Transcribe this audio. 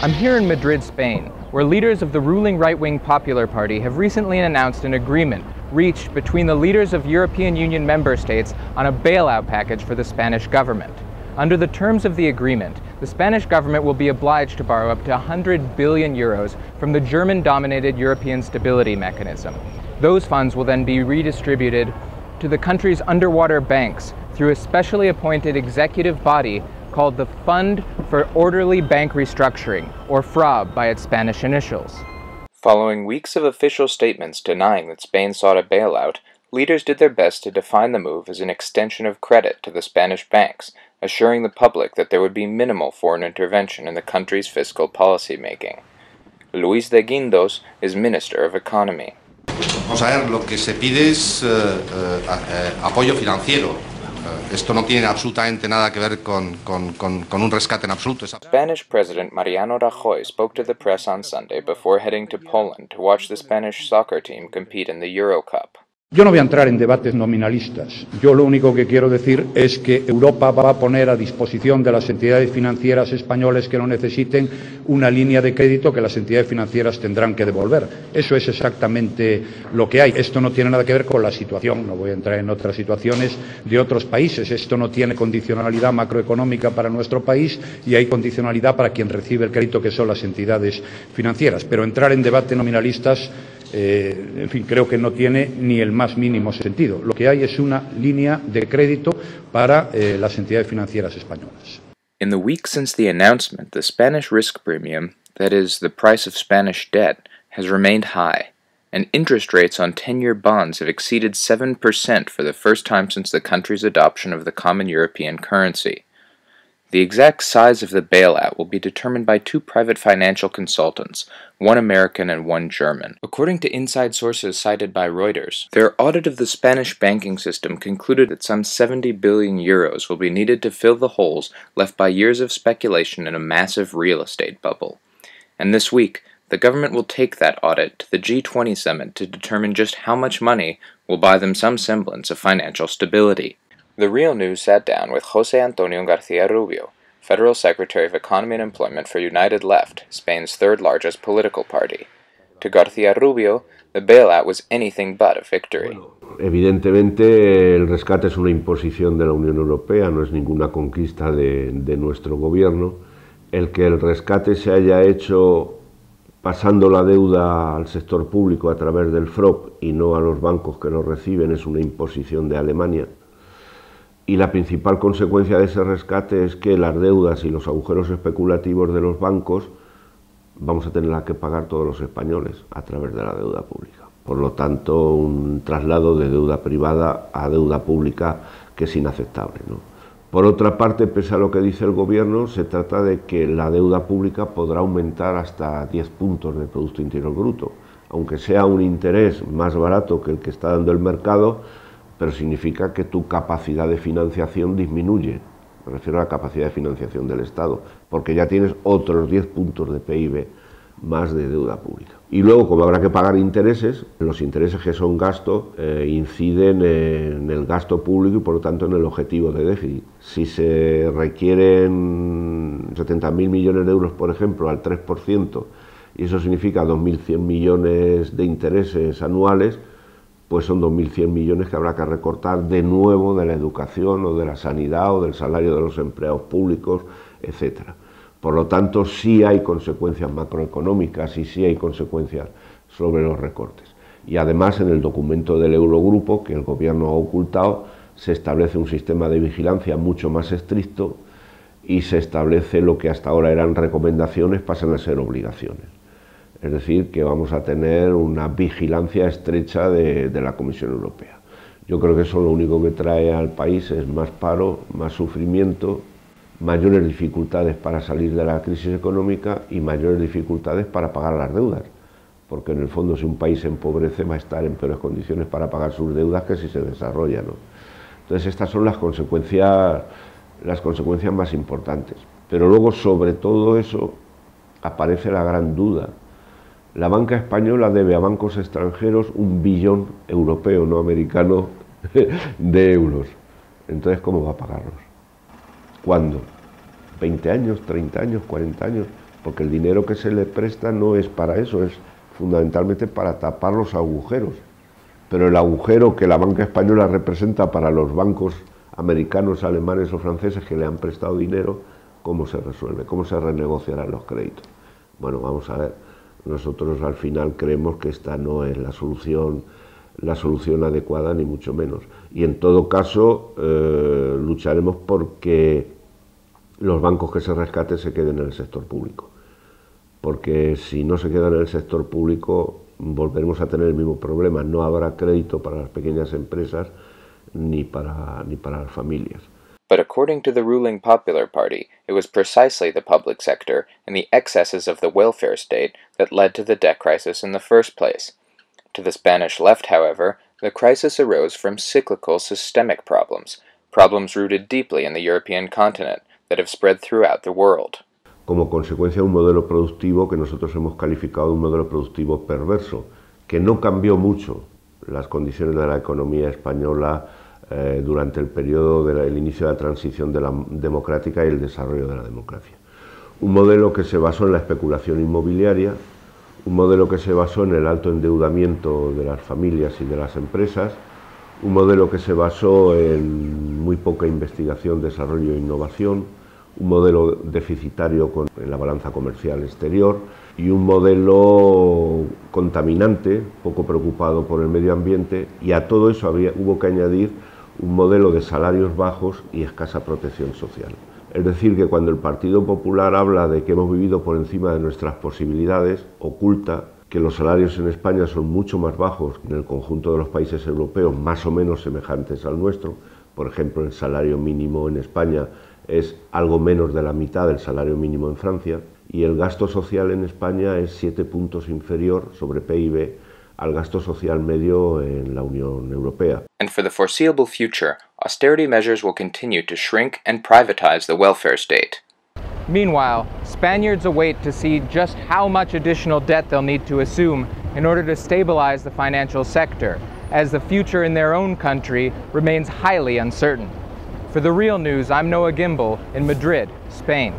I'm here in Madrid, Spain, where leaders of the ruling right-wing Popular Party have recently announced an agreement reached between the leaders of European Union member states on a bailout package for the Spanish government. Under the terms of the agreement, the Spanish government will be obliged to borrow up to 100 billion euros from the German-dominated European Stability Mechanism. Those funds will then be redistributed to the country's underwater banks through a specially appointed executive body called the Fund for Orderly Bank Restructuring, or FROB by its Spanish initials. Following weeks of official statements denying that Spain sought a bailout, leaders did their best to define the move as an extension of credit to the Spanish banks, assuring the public that there would be minimal foreign intervention in the country's fiscal policy making. Luis de Guindos is Minister of Economy. Vamos a ver, lo que se pide es apoyo financiero. Esto no tiene absolutamente nada que ver con un rescate en absoluto. Spanish President Mariano Rajoy spoke to the press on Sunday before heading to Poland to watch the Spanish soccer team compete in the Euro Cup. Yo no voy a entrar en debates nominalistas. Yo lo único que quiero decir es que Europa va a poner a disposición de las entidades financieras españolas que lo necesiten una línea de crédito que las entidades financieras tendrán que devolver. Eso es exactamente lo que hay. Esto no tiene nada que ver con la situación, no voy a entrar en otras situaciones de otros países. Esto no tiene condicionalidad macroeconómica para nuestro país y hay condicionalidad para quien recibe el crédito, que son las entidades financieras. Pero entrar en debates nominalistas, en fin, creo que no tiene ni el más mínimo sentido. Lo que hay es una línea de crédito para las entidades financieras españolas. In the week since the announcement, the Spanish risk premium, that is, the price of Spanish debt, has remained high, and interest rates on 10-year bonds have exceeded 7% for the first time since the country's adoption of the common European currency. The exact size of the bailout will be determined by two private financial consultants, one American and one German. According to inside sources cited by Reuters, their audit of the Spanish banking system concluded that some 70 billion euros will be needed to fill the holes left by years of speculation in a massive real estate bubble. And this week, the government will take that audit to the G20 summit to determine just how much money will buy them some semblance of financial stability. The Real News sat down with José Antonio García Rubio, Federal Secretary of Economy and Employment for United Left, Spain's third largest political party. To García Rubio, the bailout was anything but a victory. Bueno, evidentemente el rescate es una imposición de la Unión Europea, no es ninguna conquista de nuestro gobierno. El que el rescate se haya hecho pasando la deuda al sector público a través del FROB y no a los bancos que lo reciben es una imposición de Alemania. Y la principal consecuencia de ese rescate es que las deudas y los agujeros especulativos de los bancos vamos a tener que pagar todos los españoles a través de la deuda pública. Por lo tanto, un traslado de deuda privada a deuda pública que es inaceptable, ¿no? Por otra parte, pese a lo que dice el gobierno, se trata de que la deuda pública podrá aumentar hasta 10 puntos del Producto Interior Bruto, aunque sea un interés más barato que el que está dando el mercado, pero significa que tu capacidad de financiación disminuye, me refiero a la capacidad de financiación del Estado, porque ya tienes otros 10 puntos de PIB más de deuda pública. Y luego, como habrá que pagar intereses, los intereses que son gasto inciden en el gasto público y por lo tanto en el objetivo de déficit. Si se requieren 70.000 millones de euros, por ejemplo, al 3%, y eso significa 2.100 millones de intereses anuales, pues son 2.100 millones que habrá que recortar de nuevo de la educación o de la sanidad o del salario de los empleados públicos, etc. Por lo tanto, sí hay consecuencias macroeconómicas y sí hay consecuencias sobre los recortes. Y además, en el documento del Eurogrupo, que el gobierno ha ocultado, se establece un sistema de vigilancia mucho más estricto y se establece lo que hasta ahora eran recomendaciones, pasan a ser obligaciones. Es decir, que vamos a tener una vigilancia estrecha de la Comisión Europea. Yo creo que eso lo único que trae al país es más paro, más sufrimiento, mayores dificultades para salir de la crisis económica y mayores dificultades para pagar las deudas. Porque en el fondo, si un país se empobrece, va a estar en peores condiciones para pagar sus deudas que si se desarrolla, ¿no? Entonces, estas son las consecuencias más importantes. Pero luego, sobre todo eso, aparece la gran duda. La banca española debe a bancos extranjeros 1 billón europeo, no americano, de euros. Entonces, ¿cómo va a pagarlos? ¿Cuándo? ¿20 años, 30 años, 40 años? porque el dinero que se le presta no es para eso, es fundamentalmente para tapar los agujeros. Pero el agujero que la banca española representa para los bancos americanos, alemanes o franceses que le han prestado dinero, ¿cómo se resuelve? ¿Cómo se renegociarán los créditos? Bueno, vamos a ver, nosotros al final creemos que esta no es la solución adecuada, ni mucho menos. Y en todo caso, lucharemos porque los bancos que se rescaten se queden en el sector público. Porque si no se quedan en el sector público, volveremos a tener el mismo problema. No habrá crédito para las pequeñas empresas ni para las familias. But according to the ruling Popular Party, it was precisely the public sector and the excesses of the welfare state that led to the debt crisis in the first place. To the Spanish left, however, the crisis arose from cyclical systemic problems rooted deeply in the European continent that have spread throughout the world. Como consecuencia de un modelo productivo que nosotros hemos calificado de un modelo productivo perverso, que no cambió mucho las condiciones de la economía española durante el periodo del inicio de la transición democrática y el desarrollo de la democracia. Un modelo que se basó en la especulación inmobiliaria, un modelo que se basó en el alto endeudamiento de las familias y de las empresas, un modelo que se basó en muy poca investigación, desarrollo e innovación, un modelo deficitario en la balanza comercial exterior y un modelo contaminante, poco preocupado por el medio ambiente, y a todo eso hubo que añadir un modelo de salarios bajos y escasa protección social. Es decir, que cuando el Partido Popular habla de que hemos vivido por encima de nuestras posibilidades, oculta que los salarios en España son mucho más bajos que en el conjunto de los países europeos más o menos semejantes al nuestro. Por ejemplo, el salario mínimo en España es algo menos de la mitad del salario mínimo en Francia, y el gasto social en España es 7 puntos inferior sobre PIB al gasto social medio en la Unión Europea. And for the foreseeable future, austerity measures will continue to shrink and privatize the welfare state. Meanwhile, Spaniards await to see just how much additional debt they'll need to assume in order to stabilize the financial sector, as the future in their own country remains highly uncertain. For The Real News, I'm Noah Gimbel in Madrid, Spain.